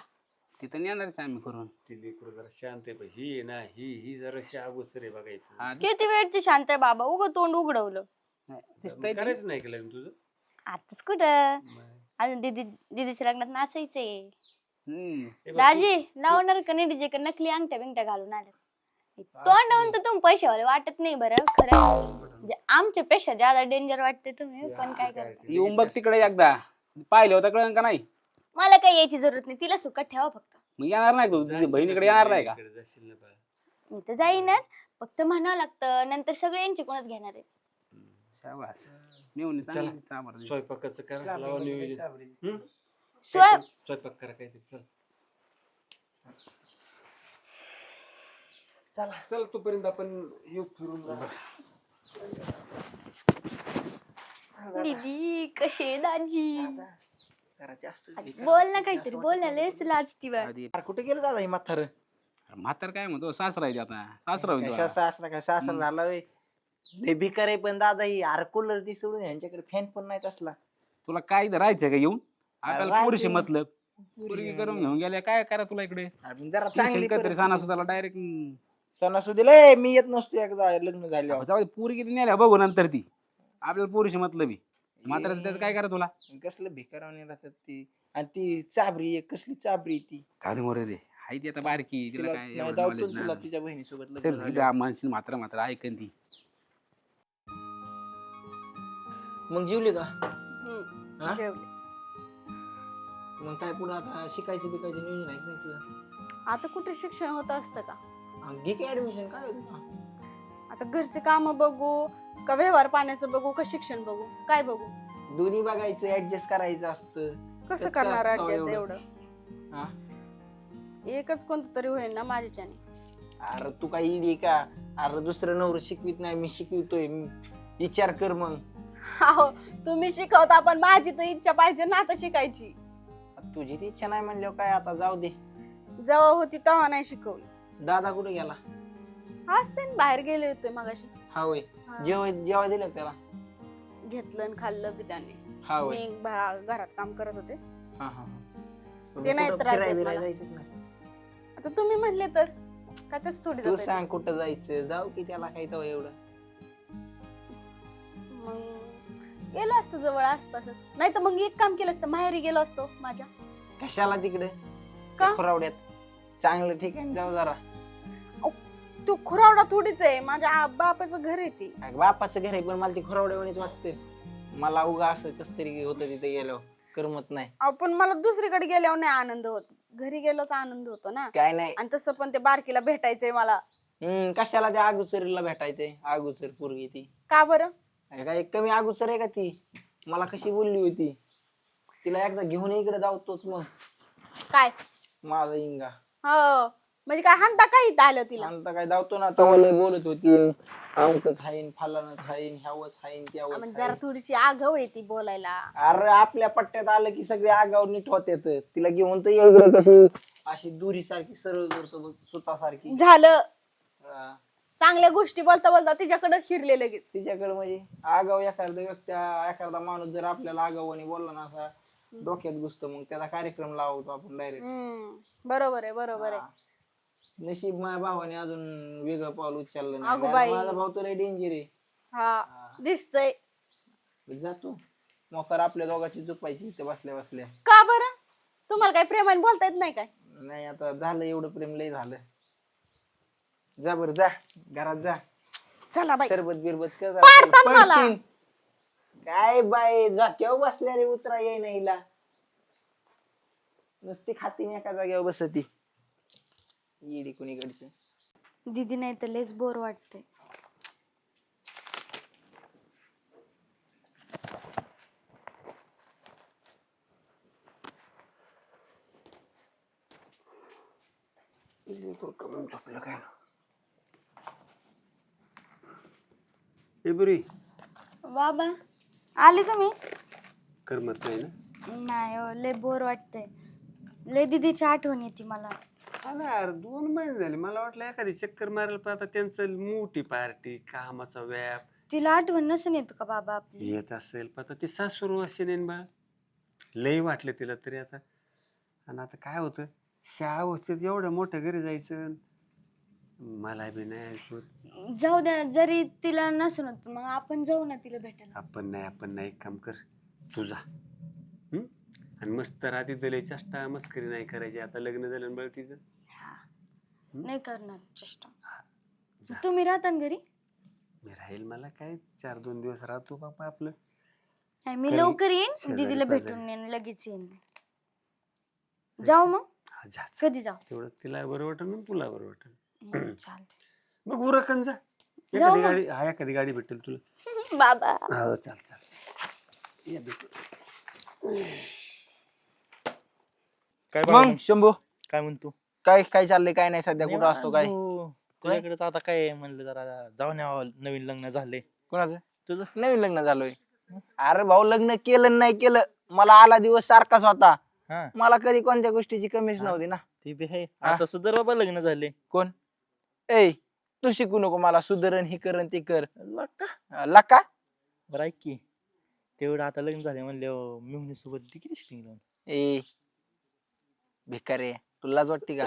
[SPEAKER 6] तिथं नेणारच आम्ही करून.
[SPEAKER 4] ती लेकरं जरा शांत आहे, पण ही आहे ना, ही जरा शाबूसर आहे बघायचं.
[SPEAKER 6] हा,
[SPEAKER 1] किती वेळची शांत आहे बाबा, उगं तोंड उघडवलं.
[SPEAKER 6] नाही, दिसतंय ते.
[SPEAKER 4] करायचं नाही का लग्न तुझं?
[SPEAKER 1] आताच कुठं,
[SPEAKER 4] मग
[SPEAKER 1] अजून दीदीच्या लग्नात नाचायचंय.
[SPEAKER 6] हम्म.
[SPEAKER 4] हे बघ,
[SPEAKER 1] दाजी लावणार का नाही डीजे, का नकली अंगठ्या बिंगट्या घालून आले? तोंडावून तर तुम्ही पैशावाले वाटत नाही बरं खरं. म्हणजे आमच्या पेक्षा ज्यादा डेंजर वाटते तुम्ही, पण काय करता.
[SPEAKER 6] येऊन बघ तिकडे एकदा, पाहिलं होतं कळलं का नाही?
[SPEAKER 1] मला काही यायची जरूरत नाही, तिला सुखात ठेवा फक्त.
[SPEAKER 6] मग येणार नाही तू
[SPEAKER 4] जाशील
[SPEAKER 6] बहिणीकडे
[SPEAKER 4] ना,
[SPEAKER 6] येणार नाही का?
[SPEAKER 4] बहिणीकडे जाशील ना बाळा.
[SPEAKER 1] मी तर जाईनच, फक्त म्हणावं लागतं, नंतर सगळे यांची कोणच घेणार आहे.
[SPEAKER 6] शाबास. मेवणी
[SPEAKER 4] चला,
[SPEAKER 6] चांगली चांभार दिली.
[SPEAKER 4] स्वयंपाकाचं करा, लावा नियोजन. हम्म?
[SPEAKER 1] स्वयं
[SPEAKER 4] स्वयंपाक करा काहीतरी. चल चल, तोपर्यंत आपण येऊ फिरून.
[SPEAKER 1] दीदी कसे दाजी,
[SPEAKER 5] जरा जास्त
[SPEAKER 1] बोल ना काहीतरी, बोलायलाच लाजती बा.
[SPEAKER 6] आधी
[SPEAKER 5] कुठे गेलं दादा ही म्हातार?
[SPEAKER 6] म्हातार काय म्हणतो, सासरा आहे ते आता. सासरा होईल तुला.
[SPEAKER 5] सासरा काय सासरा झाला होय. लय भिकार आहे पण दादा ही. अरे कूलर ती सोडून यांच्याकडे फॅन पण नाही असला.
[SPEAKER 6] तुला काय इथं राहायचं का येऊन? आपल्याला
[SPEAKER 5] राहायचं.
[SPEAKER 6] पुरुषी मतलब पुरगी करून घेऊन गेल्या, काय करा तुला इकडे?
[SPEAKER 5] अरे जरा चांगली
[SPEAKER 6] काहीतरी सणासुदाला डायरेक्ट
[SPEAKER 5] सणासुदीला मी येत नसतो एकदा लग्न झाल्यावर.
[SPEAKER 6] जाऊ दे, पोरगी ती नेल्या बघू नंतर ती. आपल्याला पुरुषी मतलब म्हाताऱ्याचं त्याचं काय करा तुला?
[SPEAKER 5] कसलं भिकारावणी राहतात ती. आणि ती चाबरी एक कसली चाबरी ती.
[SPEAKER 6] साधी मोरे दे, हाय ती आता बारकी, तिला
[SPEAKER 5] तिला
[SPEAKER 6] काय
[SPEAKER 5] नाही
[SPEAKER 6] एवढं
[SPEAKER 5] दावतो
[SPEAKER 6] knowledge
[SPEAKER 5] तुला
[SPEAKER 6] नाही.
[SPEAKER 5] तिच्या बहिणीसोबत लग्न
[SPEAKER 6] चल
[SPEAKER 5] झाल्यावर.
[SPEAKER 6] इथं माणशी मात्र मात्र ऐकन ती.
[SPEAKER 5] मग जेवली का? हा?
[SPEAKER 2] जेवले.
[SPEAKER 5] मग काय पुढे आता शिकायचं बिकायचं नियोजन आहे की नाही तुझं?
[SPEAKER 2] आता कुठे शिक्षण होत असतं का?
[SPEAKER 5] घे की ऍडमिशन, काय होतं?
[SPEAKER 2] आता घरचे काम बघू का व्यवहार पाण्याचं बघू का शिक्षण बघू, काय बघू?
[SPEAKER 5] दोन्ही बघायचं, ऍडजस्ट करायचं असतं.
[SPEAKER 2] कसं
[SPEAKER 5] त्यात
[SPEAKER 2] करणार
[SPEAKER 5] काय असतं
[SPEAKER 2] adjust
[SPEAKER 5] एवढं?
[SPEAKER 2] एवढं?
[SPEAKER 5] हा?
[SPEAKER 2] एकच कोणतं तरी होईल ना माझ्याच्याने.
[SPEAKER 5] अरे तू काय इडी का? अरे दुसरं नवरं शिकवित नाही, मी शिकवितोय. विचार कर मग.
[SPEAKER 2] हो, तुम्ही शिकवता, पण माझी तर इच्छा पाहिजे ना आता शिकायची.
[SPEAKER 5] तुझी ती इच्छा नाही म्हणल्यावर काय, आता जाऊ दे.
[SPEAKER 2] जेव्हा होती तेव्हा नाही शिकवली.
[SPEAKER 5] दादा कुठे गेला?
[SPEAKER 2] असं बाहेर गेले होते मगाशी.
[SPEAKER 5] हा होय.
[SPEAKER 2] हा.
[SPEAKER 5] जेव्हा दिलं का त्याला?
[SPEAKER 2] घेतलं आणि खाल्लं बी त्याने.
[SPEAKER 5] हा होय.
[SPEAKER 2] मी घरात काम करत होते.
[SPEAKER 5] हा हा.
[SPEAKER 2] ते नाही
[SPEAKER 5] कुठं
[SPEAKER 2] त्रास
[SPEAKER 5] फिरायला
[SPEAKER 2] देत
[SPEAKER 5] बिरायला
[SPEAKER 2] मला.
[SPEAKER 5] जायचं का नाही?
[SPEAKER 2] आता तुम्ही म्हणले तर का तसं थोडी
[SPEAKER 5] तू
[SPEAKER 2] जाता येतं?
[SPEAKER 5] सांग कुठं जायचं, जाऊ की त्याला काही तेव्हा एवढं.
[SPEAKER 2] मग गेलो असतो जवळ आसपासच, नाही तर मग एक काम केलं असतं, माहेरी गेलो असतो माझ्या.
[SPEAKER 5] कशाला तिकडे
[SPEAKER 2] का?
[SPEAKER 5] खुरावड्यात चांगलं ठिकाणी जाऊ जरा.
[SPEAKER 2] तू खुरावडा थोडीच आहे, माझ्या बापाचं घर आहे ती.
[SPEAKER 5] अगं बापाचं घर आहे, पण मला ती खुरावड्यावानीच वाटते. मला उगा असं कस तरी होतं तिथे गेल्यावर करमत नाही.
[SPEAKER 2] पण मला दुसरीकडे गेल्यावर नाही आनंद होत. घरी गेलोच आनंद होतो ना.
[SPEAKER 5] काय नाही.
[SPEAKER 2] आणि तसं पण ते बारकीला भेटायचंय मला.
[SPEAKER 5] कशाला त्या अगोचरीला भेटायचंय? अगोचर पोरगी ती
[SPEAKER 2] का बरं?
[SPEAKER 5] काय कमी अगोचर आहे का ती? मला कशी बोलली होती, तिला एकदा घेऊन इकडे जाऊतोच मग.
[SPEAKER 2] काय
[SPEAKER 5] माझा इंगा
[SPEAKER 2] हो म्हणजे काय हानता काय इथं आलं तिला?
[SPEAKER 5] आता काय जाऊतो ना, तवाला बोलत होती अमक खाईन फलानं खाईन ह्यावं खाईन त्यावं
[SPEAKER 2] म्हणजे जरा थोडीशी आगाऊ आहे ती बोलायला.
[SPEAKER 5] अरे आपल्या पट्ट्यात आलं की सगळे आगावर नीट होत्यात. तिला घेऊन तर एवढं कशी अशी दुरी सारखी सरळ करतो बघ, सुतासारखी.
[SPEAKER 2] झालं
[SPEAKER 5] हा.
[SPEAKER 2] चांगल्या गोष्टी बोलता बोलता तिच्याकडे शिरले लगेच.
[SPEAKER 5] तिच्याकडे म्हणजे आगाव एखादा व्यक्ती, एखादा माणूस जर आपल्याला आगावाने बोलला ना असा डोक्यात घुसतो, मग त्याचा कार्यक्रम लावतो आपण डायरेक्ट.
[SPEAKER 2] बरोबर आहे बरोबर आहे.
[SPEAKER 5] नशीब माझ्या भावाने अजून वेगळं पाऊल उचललं
[SPEAKER 2] अगो
[SPEAKER 5] नाही.
[SPEAKER 2] बाई.
[SPEAKER 5] माझा भाऊ तर डेंजर आहे.
[SPEAKER 2] हा दिसतंय.
[SPEAKER 5] जातो मोकार आपल्या दोघांची झोपायची इथे बसल्या बसल्या.
[SPEAKER 2] का बरं? तुम्हाला काय प्रेमाने बोलता येत नाही काय?
[SPEAKER 5] नाही आता झालं एवढं प्रेम लय झालं. जा बर जा घरात जा.
[SPEAKER 2] चला बाई.
[SPEAKER 5] सरबत बिरबत कर जरा.
[SPEAKER 2] पाडतान मला.
[SPEAKER 5] पडशील. काय बाई जाग्यावर बसल्या रे, उतरा येई नाही हिला. नुसती खाती एका जाग्यावर बसती येडी कोणीकडचं.
[SPEAKER 1] दीदी नाही तर लेच बोर वाटते.
[SPEAKER 5] झोपलं काय
[SPEAKER 4] ए बरी
[SPEAKER 1] बाबा आले तुम्ही?
[SPEAKER 4] करमत नाही ना?
[SPEAKER 1] नाही हो, लय बोर वाटतंय. लय दीदीची आठवण येते मला.
[SPEAKER 4] अरे यार 2 महिने झाले, मला वाटलं एखादी चक्कर मारायला, पण आता त्यांचं मोठी पार्टी कामाचा व्याप.
[SPEAKER 1] तिला आठवण नसेल येत का बाबा आपली?
[SPEAKER 4] येत असेल पण आता ती सासू असे नाही बा, लय वाटलं तिला तरी आता. आणि आता काय होतं, शाळा होते एवढ्या मोठ्या घरी जायचं, मला बी नाही ऐकत.
[SPEAKER 1] जाऊ द्या, जरी तिला नसेल होत मग आपण जाऊ ना तिला भेटायला.
[SPEAKER 4] आपण नाही, एक काम कर, तू जा. आणि मस्त राहते दले चेष्टा मस्करी नाही करायची. आता लग्न झालं बळ तिचं.
[SPEAKER 1] नाही करणार चेष्टा.
[SPEAKER 4] जा.
[SPEAKER 1] तुम्ही राहता ना घरी?
[SPEAKER 4] मी राहील, मला काय 4-2 दिवस राहतो बापा आपलं.
[SPEAKER 1] नाही, मी
[SPEAKER 4] घरी
[SPEAKER 1] लवकर येईन,
[SPEAKER 4] शेजारी
[SPEAKER 1] दीदीला
[SPEAKER 4] पाजारी.
[SPEAKER 1] भेटून येईन, लगेच येईन. जाऊ मग?
[SPEAKER 4] हा, जा.
[SPEAKER 1] कधी जाऊ?
[SPEAKER 4] तेवढं तिला बरं वाटेल ना तुला बरं वाटेल.
[SPEAKER 1] चालते.
[SPEAKER 4] मग उरकन जा.
[SPEAKER 1] जाऊ
[SPEAKER 4] एखादी
[SPEAKER 1] मग.
[SPEAKER 4] गाडी, हा एखादी गाडी भेटेल तुला.
[SPEAKER 1] बाबा
[SPEAKER 4] हो चाल या भेटू.
[SPEAKER 7] काय
[SPEAKER 5] मग शंभू
[SPEAKER 7] काय म्हणतो?
[SPEAKER 5] काय काय चाललंय काय नाही सध्या, कुठं असतो काय?
[SPEAKER 7] तुझ्याकडे आता काय म्हणलं, जरा जाऊन यावं. नवीन लग्न झाले
[SPEAKER 5] कोणाचं?
[SPEAKER 7] तुझं.
[SPEAKER 5] नवीन लग्न झालोय. अरे भाऊ लग्न केलं नाही केलं, मला आला दिवस सारखाच होता.
[SPEAKER 7] हा
[SPEAKER 5] मला कधी कोणत्या गोष्टीची कमीच नव्हती ना.
[SPEAKER 7] ते बी आहे. आता सुधर बाबा, लग्न झाले.
[SPEAKER 5] कोण? ए तू शिकू नको मला, सुधरण ही करण ते कर.
[SPEAKER 7] लका
[SPEAKER 5] लका
[SPEAKER 7] बरं ऐक की, तेवढं आता लग्न झाले म्हणले मिळून सोबत किती शिकली.
[SPEAKER 5] ए भिकारे, तुला लाज वाटते का?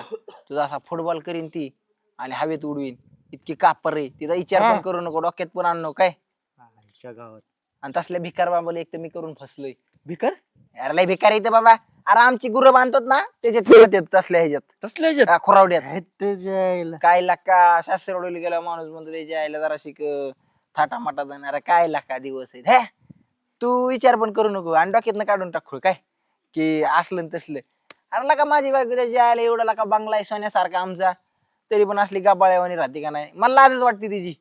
[SPEAKER 5] तुझा असा फुटबॉल करीन ती आणि हवेत उडवीन, इतकी कापर आहे तिचा विचार पण करू नको, डोक्यात पण आणू काय.
[SPEAKER 7] आमच्या गावात
[SPEAKER 5] आणि तसल्या भिकार बाबाला एक तर मी करून फसलोय.
[SPEAKER 7] भिकार
[SPEAKER 5] अरे लय भिकार येते बाबा. अरे आमची गुरं बांधतात ना, त्याच्यात खेळत येत तसल्या ह्याच्यात
[SPEAKER 7] तसल्या
[SPEAKER 5] खुरावड्यात. काय लाका सासरवडीला गेला माणूस म्हणतो त्याच्या आईला जरा शिक थाटा माटा जाणार. काय लाका दिवस आहेत हे, तू विचार पण करू नको आणि डोक्यातनं काढून टाकू काय की असलं न तसलं. अरे लाका माझी बायको त्याच्या आईला एवढा लाका बंगला आहे सोन्यासारखा आमचा, तरी पण असली गाबाळ्यावानी राहते का नाही. मला लाजच वाटते तिची.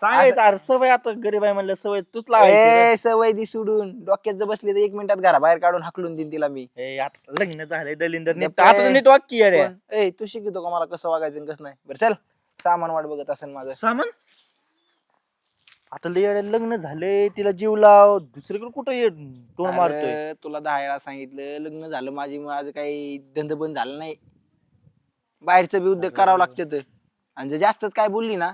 [SPEAKER 7] सांगायचं अरे सवय, आता गरीब आहे म्हणलं सवय तूच लावायची.
[SPEAKER 5] ए सवय दी सोडून डोक्यात जर बसली तर 1 मिनिटात घराबाहेर काढून हाकलून देईन तिला मी.
[SPEAKER 7] ए, आता लग्न झालंय दलिंदर, नीट
[SPEAKER 5] गप्प
[SPEAKER 7] आता
[SPEAKER 5] आहे.
[SPEAKER 7] नीट वाक्य येड्या.
[SPEAKER 5] कोण? ए तू शिकतो का मला कसं वागायचं आणि कसं नाही? बरं चल, सामान वाट बघत असेल माझं.
[SPEAKER 7] सामान आता लय लग्न झाले, तिला जीव लाव, दुसरीकडे कुठं तोंड मारतोय.
[SPEAKER 5] अरे, तुला 10 वेळा सांगितलं लग्न झालं माझं काही धंद बंद झालं नाही. बाहेरचं बी उद्योग करावं लागतं. आणि जर जास्तच काय बोलली ना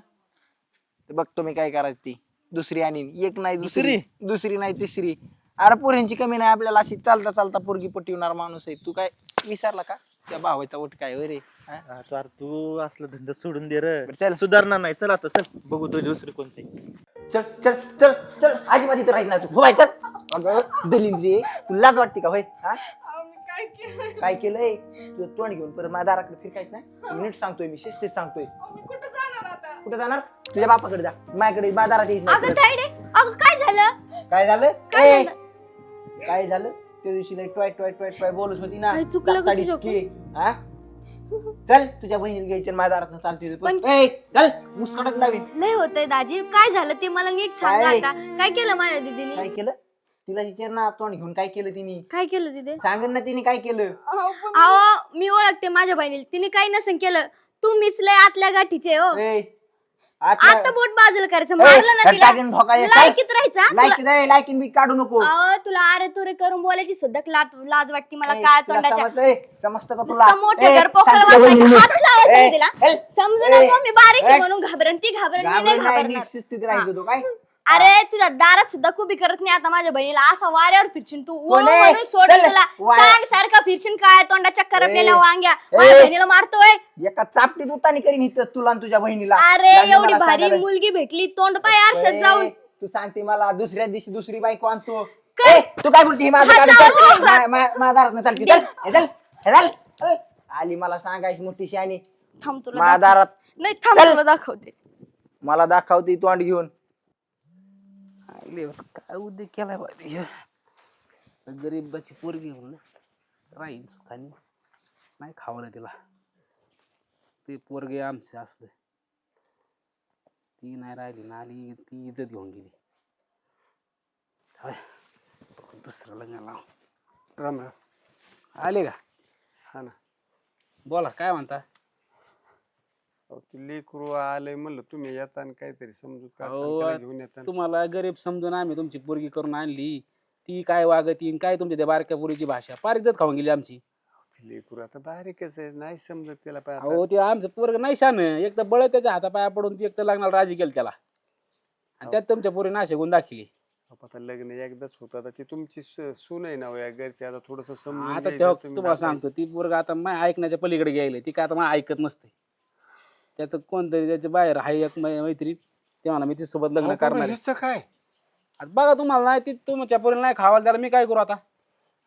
[SPEAKER 5] तर बघतो मी काय करायचं ती. दुसरी आणि एक नाही दुसरी नाही तिसरी. अरे पोरींची कमी नाही आपल्याला, अशी चालता चालता पोरगी पटवणार माणूस आहे. तू काय विसरला का त्या भावाचा वट काय होय रे?
[SPEAKER 7] आता तू असलं धंदा सोडून दे रे.
[SPEAKER 5] बरं, चल.
[SPEAKER 7] सुधारणार नाही. चल आता चल बघू तो दुसरे कोणते.
[SPEAKER 5] चल चल चल चल, अजिबात इथं राहील ना तू. हो बाई चल. अगं दलिंद्री, तुला लाज वाटते का होय? हा काय केलंय? तुझं तोंड घेऊन परत माझ्या दाराकडे फिरकायचं नाही. नीट सांगतोय मी, शिस्तीत सांगतोय. कुठं जाणार? तुझ्या बापाकडे जा, माझ्याकडे बाजारात यायचं नाही
[SPEAKER 1] अगं
[SPEAKER 5] परत.
[SPEAKER 1] तायडे, अगं काय झालं?
[SPEAKER 5] काय झालं?
[SPEAKER 1] काय
[SPEAKER 5] ए,
[SPEAKER 1] झालं?
[SPEAKER 5] काय झालं? त्या दिवशी लय टॉय टॉय टॉय टॉय बोलत होती ना.
[SPEAKER 1] काय चुकलं ग
[SPEAKER 5] दाताडीच
[SPEAKER 1] तुझ्याकडून?
[SPEAKER 5] की, हा? चल तुझ्या बहिणीला घ्यायची आणि माझ्या दारात चालते
[SPEAKER 1] पण-
[SPEAKER 5] चल मुस्कडच लावीन.
[SPEAKER 1] लय होतंय दाजी, काय झालं ते मला नीट सांगा
[SPEAKER 5] काय?
[SPEAKER 1] आता. काय केलं माझ्या दीदीने?
[SPEAKER 5] काय केलं तिला विचार ना, तोंड घेऊन काय केलं तिने?
[SPEAKER 1] काय केलं दीदी?
[SPEAKER 5] सांगेन ना तिने काय केलं.
[SPEAKER 1] अहो मी ओळखते माझ्या बहिणीला, तिने काही नसेल केलं. तुम्हीच लय आतल्या गाठीचे हो.
[SPEAKER 5] ए,
[SPEAKER 1] आता बोट बाजूला करायचं, मारलं ना तिला लायकीत राहायचा.
[SPEAKER 5] लायकीन बी काढू नको.
[SPEAKER 1] अहो तुला अरे तुरे करून बोलायची सुद्धा लाज वाटते मला. काय तोंडाच्या
[SPEAKER 5] समजतं का तुला?
[SPEAKER 1] नुसतं मोठं
[SPEAKER 5] ए,
[SPEAKER 1] घर पोकळ
[SPEAKER 5] सांगतो
[SPEAKER 1] वाटायचं,
[SPEAKER 5] बहिणीला.
[SPEAKER 1] हात लावायचा
[SPEAKER 5] ए,
[SPEAKER 1] तिला.
[SPEAKER 5] ए,
[SPEAKER 1] समजू
[SPEAKER 5] ए,
[SPEAKER 1] नको मी बारीक आहे
[SPEAKER 5] ए,
[SPEAKER 1] म्हणून घाबरण, ती घाबरण, मी नाही
[SPEAKER 5] घाबरणार नाही,
[SPEAKER 1] घाबरणार.
[SPEAKER 5] नीट शिस्तीत राहायचं तो काय.
[SPEAKER 1] अरे तुझ्या दारात सुद्धा कुबी करत नाही आता माझ्या बहिणीला. असा वाऱ्यावर फिरशील तू,
[SPEAKER 5] कोण आहे?
[SPEAKER 1] म्हणून सोडून
[SPEAKER 5] चल,
[SPEAKER 1] तुला
[SPEAKER 5] वाऱ्या-
[SPEAKER 1] सांग सारखा फिरशील. काय तोंडा चक्कर
[SPEAKER 5] ए,
[SPEAKER 1] आपल्याला वांग्या
[SPEAKER 5] ए,
[SPEAKER 1] माझ्या बहिणीला मारतोय.
[SPEAKER 5] एका चापटीत उतानी करीन इथं तुला आणि तुझ्या बहिणीला.
[SPEAKER 1] अरे
[SPEAKER 5] लागलं
[SPEAKER 1] एवढी
[SPEAKER 5] मला
[SPEAKER 1] भारी
[SPEAKER 5] सांगायला.
[SPEAKER 1] मुलगी भेटली, तोंड पाय आरशात जाऊन.
[SPEAKER 5] तू सांगते मला दुसऱ्या दिवशी दुसरी बायको आणतो.
[SPEAKER 1] काय?
[SPEAKER 5] ए, तू काय बोलते? माझं
[SPEAKER 1] हात
[SPEAKER 5] काढून
[SPEAKER 1] लावून
[SPEAKER 5] चल.
[SPEAKER 1] बघ.
[SPEAKER 5] माझ्या दारात चालते. चल, हे चल, हे चल. ए, आली मला सांगायची मोठी शानी.
[SPEAKER 1] थांब तुला
[SPEAKER 5] माझ्या
[SPEAKER 1] दाखव-
[SPEAKER 5] दारात
[SPEAKER 1] नाही थांब
[SPEAKER 5] चल.
[SPEAKER 1] तुला दाखवते.
[SPEAKER 5] मला दाखवते तोंड घेऊन.
[SPEAKER 6] काय उद्योग केलाय पाहिजे गरीबाची पोरगी म्हणून राहीन सुखाने, नाही खावलं तिला. ते पोरगे आमचे असले, ती नाही राहिली ना, आली ती इज्जत घेऊन गेली. होय, दुसरं लग्न लाव.
[SPEAKER 4] राम राम.
[SPEAKER 6] आले का?
[SPEAKER 4] हा ना.
[SPEAKER 6] बोला काय म्हणता?
[SPEAKER 4] अहो, ते लेकरू आलंय म्हणलं तुम्ही येता आणि काहीतरी समजूत
[SPEAKER 6] अहो,
[SPEAKER 4] काढता, त्याला घेऊन येता.
[SPEAKER 6] तुम्हाला गरीब समजून आम्ही तुमची पोरगी करून आणली, ती काय वागती काय तुमच्या त्या बारक्या पोरीची भाषा पार इज्जत खाऊन गेली आमची.
[SPEAKER 4] ते लेकरू आता बारीकच आहे, नाही समजत त्याला पाय आता.
[SPEAKER 6] अहो ते आमचं पोरग नाही शान, एक तर बळ त्याच्या हातापाया पडून ती एक तर लग्नाला राजी केलं त्याला, आणि त्यात तुमच्या पोरी नाशे गुण दाखिली.
[SPEAKER 4] आता लग्न एकदाच होतं, आता ती तुमची सून आहे ना हो, या घरची. आता थोडस समजून
[SPEAKER 6] आता
[SPEAKER 4] घ्यायचं
[SPEAKER 6] तेव्हा
[SPEAKER 4] तुम्ही
[SPEAKER 6] तुम्हाला
[SPEAKER 4] दाखवायचं.
[SPEAKER 6] सांगतो ती पोरग आता माय ऐकण्याच्या पलीकडे गेले, ती काय आता मला ऐकत नसते. त्याचं कोणतरी त्याच्या बाहेर हाय एक मैत्री, तेव्हा मी तिच्यासोबत लग्न
[SPEAKER 4] अहो,
[SPEAKER 6] करणार
[SPEAKER 4] बाबा,
[SPEAKER 6] आहे.
[SPEAKER 4] हिचं काय?
[SPEAKER 6] आता बघा तुम्हाला नाही ती तुमच्या पोरीला नाही खावायला, त्याला मी काय करू आता?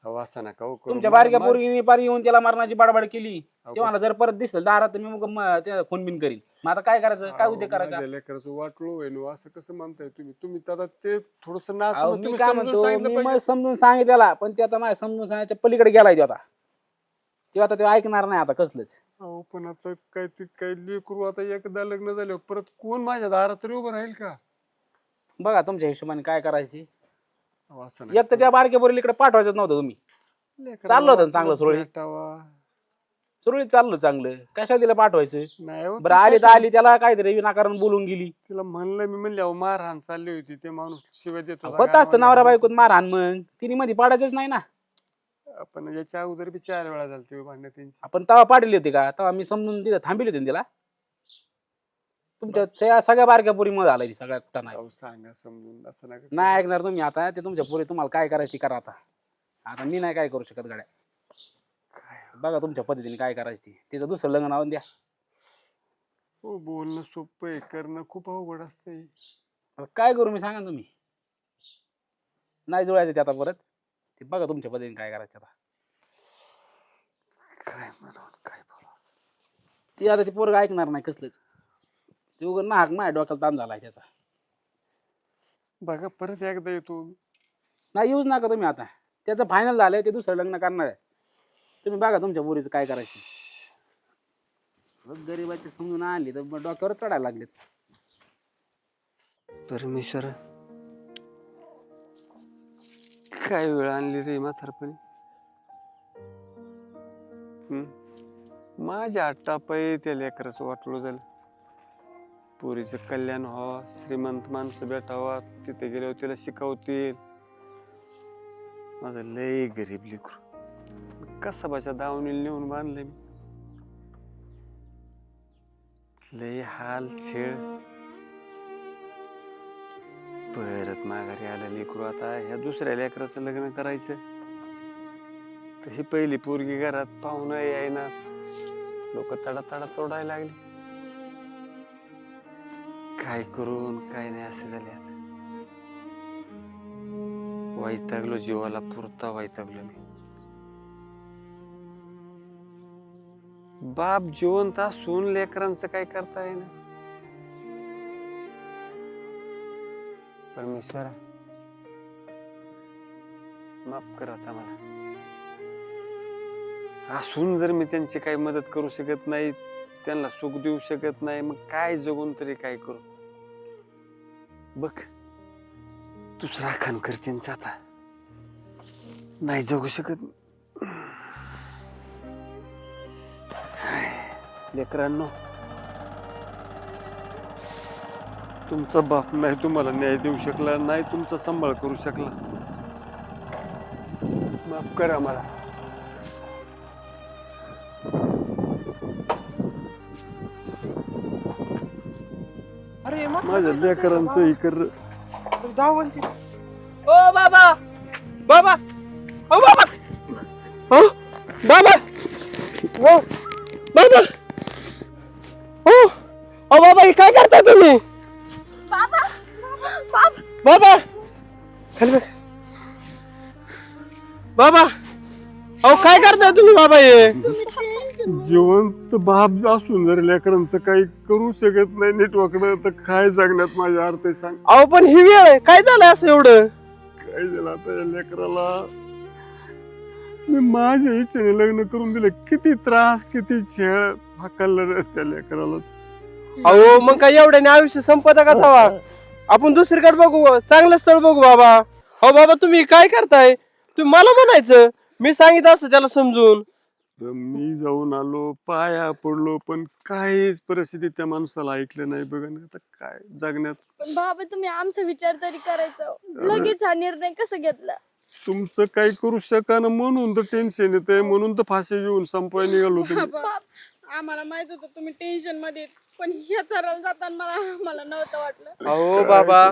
[SPEAKER 4] अहो, असं नका हो करू.
[SPEAKER 6] तुमच्या बारक्या
[SPEAKER 4] माझं-
[SPEAKER 6] पोरगी पार येऊन त्याला मारण्याची बडबड केली,
[SPEAKER 4] अहो,
[SPEAKER 6] तेव्हा जर परत दिसलं दारात तर मी मग त्या खून बिन करीन. मग आता काय करायचं? काय उद्योग करायचा?
[SPEAKER 4] माझ्या लेकराचं वाटलो आहे ना, असं कसं म्हणताय तुम्ही? तुम्ही आता ते थोडस ना
[SPEAKER 6] अहो,
[SPEAKER 4] समज,
[SPEAKER 6] मी
[SPEAKER 4] तुम्ही
[SPEAKER 6] काय
[SPEAKER 4] समजून
[SPEAKER 6] म्हणतो,
[SPEAKER 4] सांगितलं
[SPEAKER 6] मी
[SPEAKER 4] पाहिजे.
[SPEAKER 6] मग समजून सांगितलेला, पण ते आता माझ्या समजून सांगायच्या पलीकडे गेलाय तो आता. तेव्हा आता ते ऐकणार नाही आता कसलंच.
[SPEAKER 4] अहो, पण आता काय ते काय लेकरू आता एकदा लग्न झालं परत कोण माझ्या दारात तरी उभं राहील का?
[SPEAKER 6] बघा तुमच्या हिशोबाने काय करायची.
[SPEAKER 4] अहो, असं
[SPEAKER 6] एक तर त्या बारक्या पोरीला इकडे पाठवायचंच नव्हतं तुम्ही.
[SPEAKER 4] लेकराला
[SPEAKER 6] चाललं होतं
[SPEAKER 4] वाटलं
[SPEAKER 6] चांगलं सुरळीत.
[SPEAKER 4] भेटावा.
[SPEAKER 6] सुरळीत चाललं चांगलं, कशाला तिला पाठवायचं?
[SPEAKER 4] नाही हो,
[SPEAKER 6] बरं आली तर आली, त्याला काहीतरी विनाकारण बोलून गेली.
[SPEAKER 4] तिला म्हणलं मी म्हणले, अहो मारहाण चालली होती, ते माणूस शिवाय देतो
[SPEAKER 6] होत असतं नवरा बायकोत मारहाण, मग तिने मध्ये पाडायचंच नाही ना.
[SPEAKER 4] आपण याच्या अगोदर बी 4 वेळा झालते भांडण त्यांची.
[SPEAKER 6] आपण तवा पाडली होती का? तेव्हा मी समजून तिथं थांबली होती ना तिला. तुमच्या सगळ्या बारक्या पोरी मध्ये झालाय सगळ्या कुठं नाही.
[SPEAKER 4] अहो, सांगा समजून, असं नका
[SPEAKER 6] नाही
[SPEAKER 4] करू.
[SPEAKER 6] ऐकणार तुम्ही आता. ते तुमच्या पोरी तुम्हाला काय करायची करा आता. आता मी नाही काय करू शकत गाड्या. बघा तुमच्या पद्धतीने काय करायची ती. तिचं दुसरं लग्न लावून द्या.
[SPEAKER 4] हो, बोलणं सोपं आहे, करणं खूप अवघड असतंय.
[SPEAKER 6] आता काय करू मी सांगा ना तुम्ही. नाही जुळायचं ते आता परत. ते बघा तुमच्या पद्धतीने काय करायचं आता.
[SPEAKER 4] काय म्हणावं काय बोलावं.
[SPEAKER 6] ती आता ती पोरग ऐकणार नाही कसलंच. ते उघड नाक माझ्या डोक्याला ताण झालाय त्याचा.
[SPEAKER 4] बघा परत एकदा येतो.
[SPEAKER 6] नाही येऊच नका तुम्ही आता. त्याचं फायनल झालंय, ते दुसरं लग्न करणार आहे. तुम्ही बघा तुमच्या पोरीचं काय करायचं. गरीबाची समजून आणली तर मग डोक्यावर चढायला लागलेत.
[SPEAKER 4] परमेश्वर, काय वेळ आणली रे म्हातारपणी. माझ्या आटापायी त्या लेकराचं वाटलं झालं. पोरीचं कल्याण व्हावं, श्रीमंत माणसं भेटावा, तिथे गेल्यावर तिला शिकवतील. माझं लय गरीब लेकरू कसा बशा दावणी नेऊन बांधले मी. लय हाल छेळ. परत माघारी आलं लेकरू. आता ह्या दुसऱ्या लेकराचं लग्न करायचं तर ही पहिली पोरगी घरात पाहुणं यायना, लोक तडा तडा तोडायला लागले. काय करून काय नाही असं झाले. आता वैतागलो, जीवाला पुरता वैतागलो मी. बाप जिवंत असून लेकरांचं काय करता येईना. परमेश्वरा, माफ कर आता मला. असून जर मी त्यांची काही मदत करू शकत नाही, त्यांना सुख देऊ शकत नाही, मग काय जगून तरी काय करू. बघ तूच राखण कर त्यांचं आता. नाही जगू शकत. लेकरांनो, तुमचा बाप नाही तुम्हाला न्याय देऊ शकला, नाही तुमचा सांभाळ करू शकला. माफ करा मला.
[SPEAKER 3] अरे
[SPEAKER 4] माझ्या लेकरांचं हे कर.
[SPEAKER 3] धावती. ओ बाबा बाबा ओ बाबा हो बाबा हो बाबा हो ओ बाबा हे काय करता तुम्ही. बाबा खाली बस. बाबा अहो काय करताय तुम्ही बाबा. हे
[SPEAKER 4] जिवंत बाप असून जर लेकरांचं काही करू शकत नाही नीट वाकडं, तर काय जगण्यात माझ्या अर्थ आहे सांग.
[SPEAKER 3] अहो पण ही वेळ आहे काय झालं असं एवढं.
[SPEAKER 4] काय झालं आता या लेकराला. मी माझ्या इच्छेने लग्न करून दिलं. किती त्रास किती छेळ हाकललं त्या लेकराला.
[SPEAKER 3] अहो मग काय एवढ्याने आयुष्य संपत का तवा. आपण दुसरीकडे बघू, चांगलं स्थळ बघू बाबा. हो बाबा तुम्ही काय करताय. तुम्ही मला म्हणायचं, मी सांगितलं असं त्याला समजून.
[SPEAKER 4] मी जाऊन आलो, पाया पडलो, पण काहीच परिस्थिती त्या माणसाला ऐकलं नाही. बघा ना आता काय जगण्यात.
[SPEAKER 1] पण बाबा तुम्ही आमचा विचार तरी करायचा. लगेच हा निर्णय कसा घेतला.
[SPEAKER 4] तुमचं काही करू शका ना म्हणून तर टेन्शन येते, म्हणून तर फाशी घेऊन संपवाय निघालो तुम्ही.
[SPEAKER 2] आम्हाला माहित होतं तुम्ही टेन्शन मध्ये आहेत, पण ह्या थराला जाताना मला नव्हतं वाटलं.
[SPEAKER 3] अहो बाबा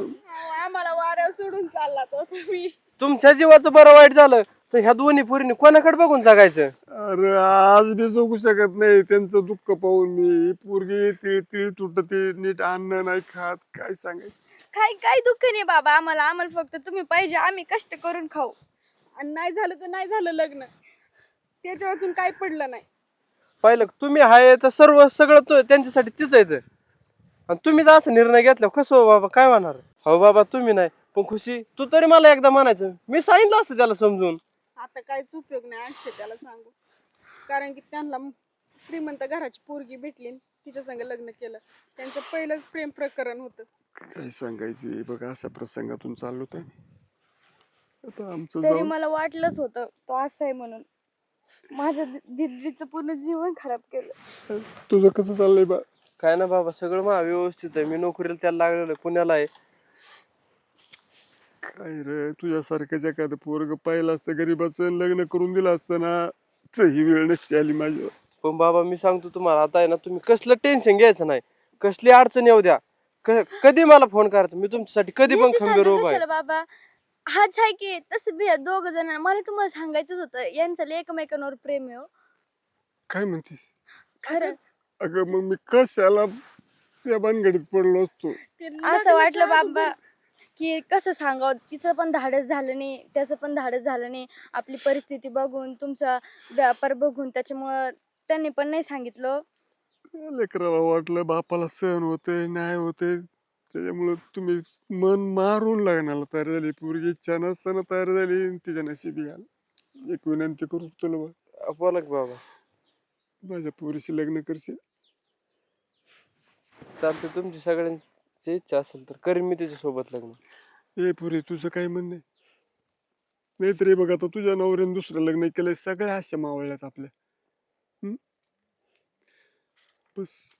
[SPEAKER 2] आम्हाला वाऱ्यावर सोडून चालला तो तुम्ही.
[SPEAKER 3] तुमच्या जीवाचं बरं वाईट झालं तर ह्या दोन्ही पोरींनी कोणाकडे बघून जगायचं.
[SPEAKER 4] अरे आज बी जगू शकत नाही त्यांचं दुःख पाहून. मी पोरगी तिळ तिळ तुटते, नीट अन्न नाही खात, काय सांगायचं.
[SPEAKER 1] काही दुःख नाही बाबा आम्हाला फक्त तुम्ही पाहिजे. आम्ही कष्ट करून खाऊ.
[SPEAKER 2] आणि नाही झालं तर नाही झालं लग्न, त्याच्या वाचून काही पडलं नाही.
[SPEAKER 3] पाहिलं तुम्ही आहे तर सगळं त्यांच्यासाठी तीच आहे. आणि तुम्ही जर असा निर्णय घेतला कसं हो बाबा काय होणार. हो बाबा तुम्ही नाही पण खुशी तू तरी मला एकदा म्हणायचं, मी सांगितलं असतं त्याला समजून.
[SPEAKER 2] आता काहीच उपयोग नाही आणखी त्याला सांगू, कारण की त्यांना श्रीमंत घराची पोरगी भेटली, तिच्या संग लग्न केलं. त्यांचं पहिलंच प्रेम प्रकरण होतं.
[SPEAKER 4] काय सांगायचे बघा, अशा प्रसंगातून चाललो तर आता आमचं
[SPEAKER 1] तरी
[SPEAKER 4] जाऊन.
[SPEAKER 1] मला वाटलंच होतं तो असं आहे म्हणून. माझ्या दिदीचं पूर्ण जीवन खराब केलं.
[SPEAKER 4] तुझं कसं चाललंय बा.
[SPEAKER 3] काय ना बाबा सगळं मला व्यवस्थित आहे. मी नोकरीला त्याला लागलेलं पुण्याला आहे.
[SPEAKER 4] काय रे तुझ्यासारखं एखादं पोरग पाहिलं असतं गरीबाचं, लग्न करून दिलं असतं ना, ही वेळ नसती आली माझ्यावर.
[SPEAKER 3] पण बाबा मी सांगतो तुम्हाला आता आहे ना, तुम्ही कसलं टेन्शन घ्यायचं नाही, कसली अडचण येऊ द्या, कधी मला फोन करायचा, मी तुमच्यासाठी कधी पण खंबीर उभा आहे.
[SPEAKER 1] बाबा हाच आहे की तसं बी दोघ जण. मला तुम्हाला सांगायचंच होतं यांचं एकमेकांवर प्रेम आहे.
[SPEAKER 4] काय म्हणतेस.
[SPEAKER 1] खरं
[SPEAKER 4] अगं मग मी कशाला या भानगडीत पडलो असतो.
[SPEAKER 1] असं वाटलं बाबा की कसं सांगावं. तिचं पण धाडस झालं नाही, त्याचं पण धाडस झालं नाही. आपली परिस्थिती बघून, तुमचा व्यापार बघून, त्याच्यामुळं त्यांनी पण नाही सांगितलं.
[SPEAKER 4] लेकराला वाटलं बापाला सहन होते नाही होते, त्याच्यामुळं तुम्ही मन मारून लग्नाला तयार झाली. पोरगी इच्छा नसताना तयार झाली, तिच्या नशिबी आलं. एक विनंती करू तुला बा.
[SPEAKER 3] बोला की बाबा.
[SPEAKER 4] माझ्या पोरीशी लग्न करशील.
[SPEAKER 3] चालते, तुमची सगळ्यांची इच्छा असेल तर करीन मी त्याच्यासोबत लग्न.
[SPEAKER 4] ए पुरी तुझं काही म्हणणं नाही तर हे बघ आता तुझ्या नवऱ्याने दुसरं लग्न केलंय, सगळ्या आशा मावळल्यात आपल्या. बस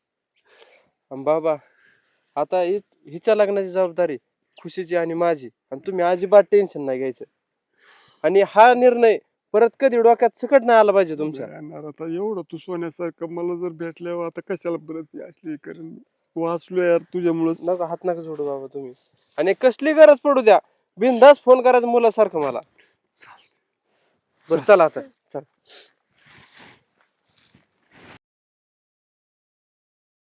[SPEAKER 3] बाबा आता हिच्या लग्नाची जबाबदारी खुशीची आणि माझी, आणि तुम्ही अजिबात टेन्शन नाही घ्यायचं. आणि हा निर्णय परत कधी डोक्यात सकट नाही आला पाहिजे तुमच्या.
[SPEAKER 4] येणार आता एवढं तू सोन्यासारखं मला जर भेटल्यावर आता कशाला परत असली करण. वाचलो यार तुझ्यामुळंच.
[SPEAKER 3] नका हात नका सोडू बाबा तुम्ही, आणि कसली गरज पडू द्या बिनधास्त फोन करायचं मुलासारखं मला. बरं चला आता.